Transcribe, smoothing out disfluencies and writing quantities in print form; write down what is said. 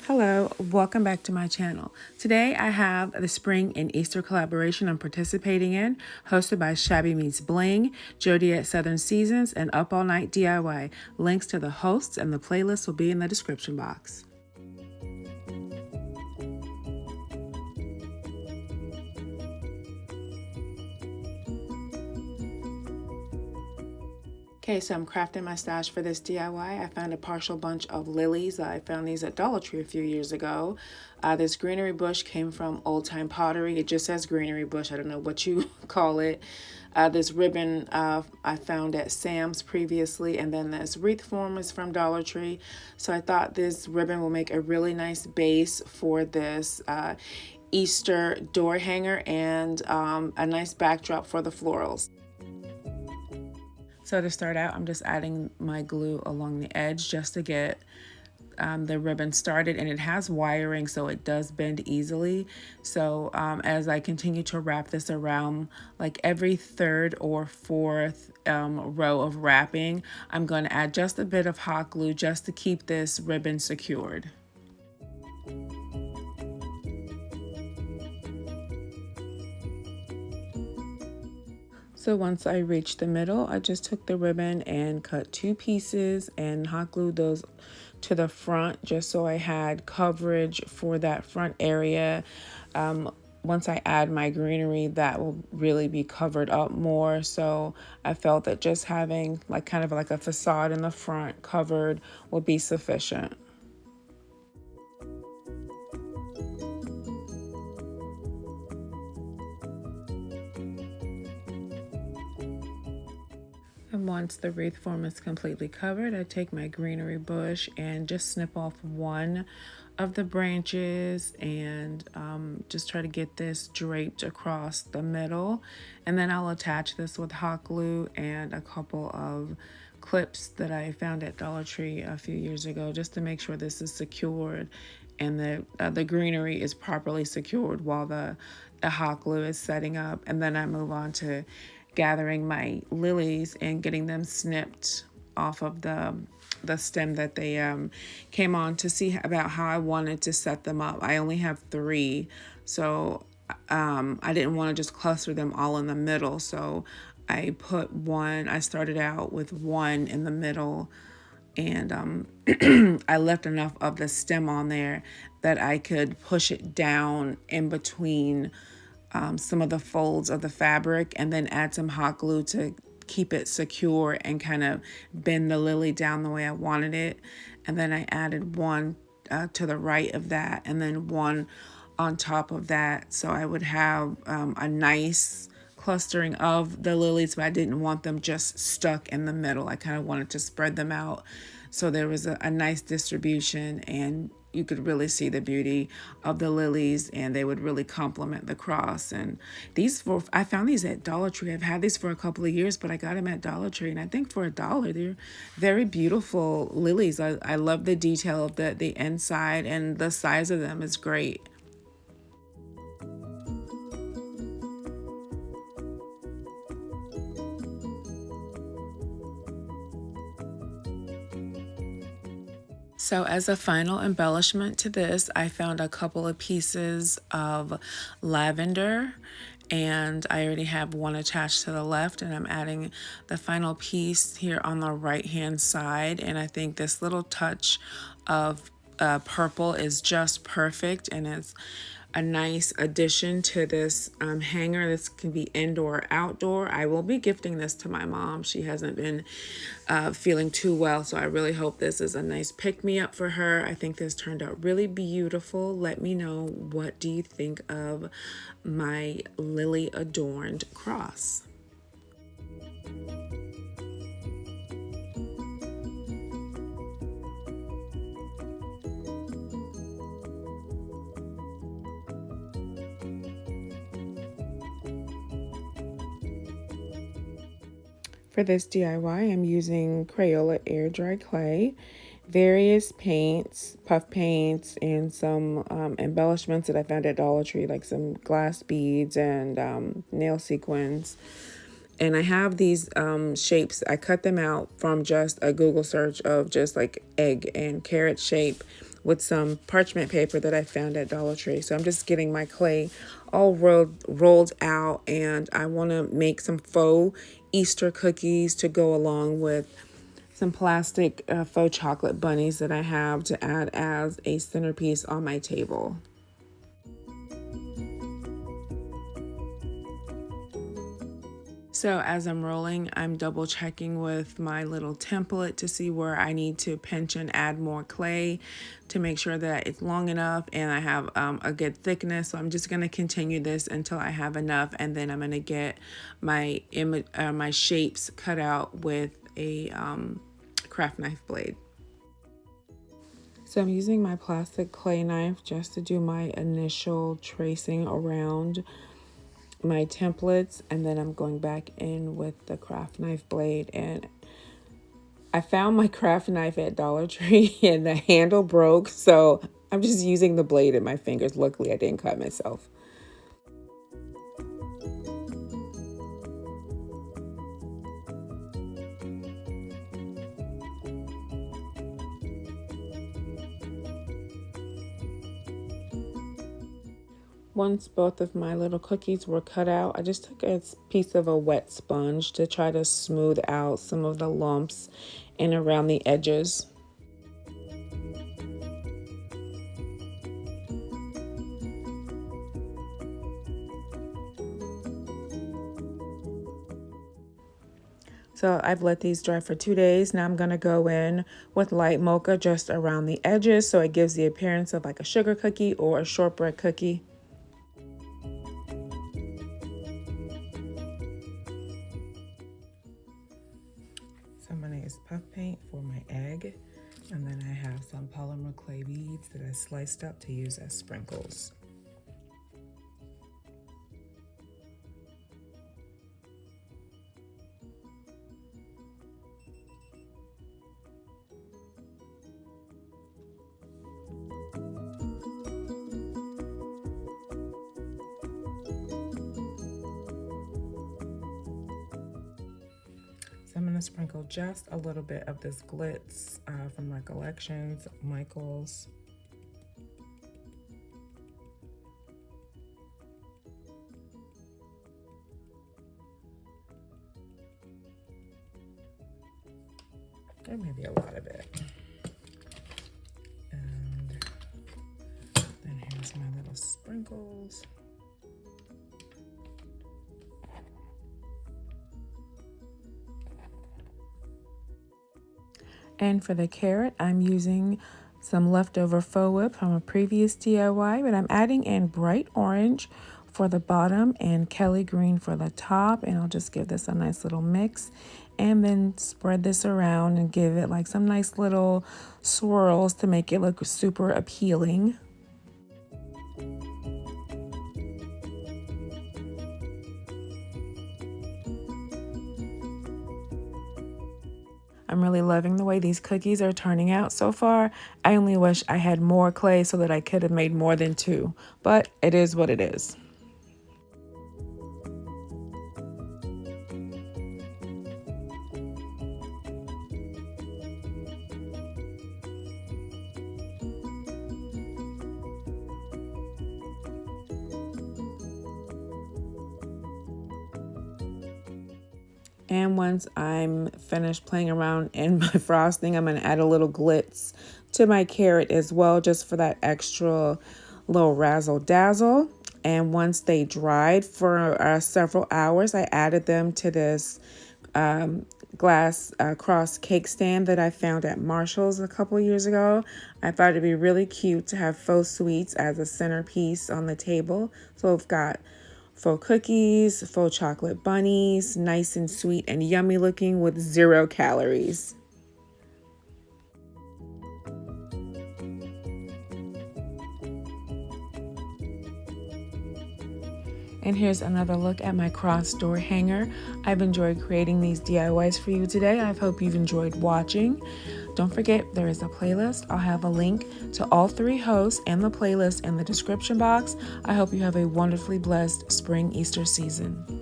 Hello, welcome back to my channel. Today I have the Spring and Easter collaboration I'm participating in, hosted by Shabby Meets Bling, Jody at Southern Seasons, and Up All Night DIY. Links to the hosts and the playlist will be in the description box. Okay, so I'm crafting my stash for this DIY. I found a partial bunch of lilies. I found these at DollarTree a few years ago. This greenery bush came from Old Time Pottery. It just says greenery bush. I don't know what you call it. This ribbon I found at Sam's previously, and then this wreath form is from Dollar Tree. So I thought this ribbon will make a really nice base for this Easter door hanger and a nice backdrop for the florals. So to start out, I'm just adding my glue along the edge just to get the ribbon started, and it has wiring so it does bend easily. So as I continue to wrap this around, like every third or fourth row of wrapping, I'm going to add just a bit of hot glue just to keep this ribbon secured. So once I reached the middle, I just took the ribbon and cut two pieces and hot glued those to the front just so I had coverage for that front area. Once I add my greenery, that will really be covered up more. So I felt that just having like kind of like a facade in the front covered would be sufficient. And once the wreath form is completely covered, I take my greenery bush and just snip off one of the branches and just try to get this draped across the middle. And then I'll attach this with hot glue and a couple of clips that I found at Dollar Tree a few years ago just to make sure this is secured and the greenery is properly secured while the hot glue is setting up. And then I move on to gathering my lilies and getting them snipped off of the stem that they came on to see about how I wanted to set them up. I only have 3, so I didn't want to just cluster them all in the middle. So I started out with 1 in the middle, and I left enough of the stem on there that I could push it down in between some of the folds of the fabric and then add some hot glue to keep it secure and kind of bend the lily down the way I wanted it. And then I added 1 to the right of that and then 1 on top of that. So I would have a nice clustering of the lilies, but I didn't want them just stuck in the middle. I kind of wanted to spread them out so there was a nice distribution, and you could really see the beauty of the lilies and they would really complement the cross. And I found these at Dollar Tree. I've had these for a couple of years, but I got them at Dollar Tree, and I think for $1, they're very beautiful lilies. I love the detail of the inside, and the size of them is great. So as a final embellishment to this, I found a couple of pieces of lavender, and I already have 1 attached to the left, and I'm adding the final piece here on the right hand side. And I think this little touch of purple is just perfect, and it's a nice addition to this hanger. This can be indoor or outdoor. I will be gifting this to my mom. She hasn't been feeling too well, so I really hope this is a nice pick-me-up for her. I think this turned out really beautiful. Let me know, what do you think of my lily adorned cross? For this DIY, I'm using Crayola air dry clay, various paints, puff paints, and some embellishments that I found at Dollar Tree, like some glass beads and nail sequins. And I have these shapes. I cut them out from just a Google search of just like egg and carrot shape with some parchment paper that I found at Dollar Tree. So I'm just getting my clay all rolled out, and I want to make some faux Easter cookies to go along with some plastic faux chocolate bunnies that I have to add as a centerpiece on my table. So as I'm rolling, I'm double checking with my little template to see where I need to pinch and add more clay to make sure that it's long enough and I have a good thickness. So I'm just going to continue this until I have enough, and then I'm going to get my my shapes cut out with a craft knife blade. So I'm using my plastic clay knife just to do my initial tracing around my templates, and then I'm going back in with the craft knife blade. And I found my craft knife at Dollar Tree and the handle broke, so I'm just using the blade in my fingers. Luckily I didn't cut myself. Once both of my little cookies were cut out, I just took a piece of a wet sponge to try to smooth out some of the lumps and around the edges. So I've let these dry for 2 days. Now I'm going to go in with light mocha just around the edges so it gives the appearance of like a sugar cookie or a shortbread cookie. So I'm going to use puff paint for my egg, and then I have some polymer clay beads that I sliced up to use as sprinkles. So I'm going to sprinkle just a little bit of this glitz from Recollections, Michael's. There may be a lot of it. And then here's my little sprinkles. And for the carrot, I'm using some leftover faux whip from a previous DIY, but I'm adding in bright orange for the bottom and Kelly green for the top. And I'll just give this a nice little mix and then spread this around and give it like some nice little swirls to make it look super appealing. I'm really loving the way these cookies are turning out so far. I only wish I had more clay so that I could have made more than 2, but it is what it is. And once I'm finished playing around in my frosting, I'm going to add a little glitz to my carrot as well, just for that extra little razzle dazzle. And once they dried for several hours, I added them to this glass cross cake stand that I found at Marshall's a couple years ago. I thought it'd be really cute to have faux sweets as a centerpiece on the table. So I've got faux cookies, faux chocolate bunnies, nice and sweet and yummy looking with 0 calories. And here's another look at my cross door hanger. I've enjoyed creating these DIYs for you today. I hope you've enjoyed watching. Don't forget, there is a playlist. I'll have a link to all 3 hosts and the playlist in the description box. I hope you have a wonderfully blessed spring Easter season.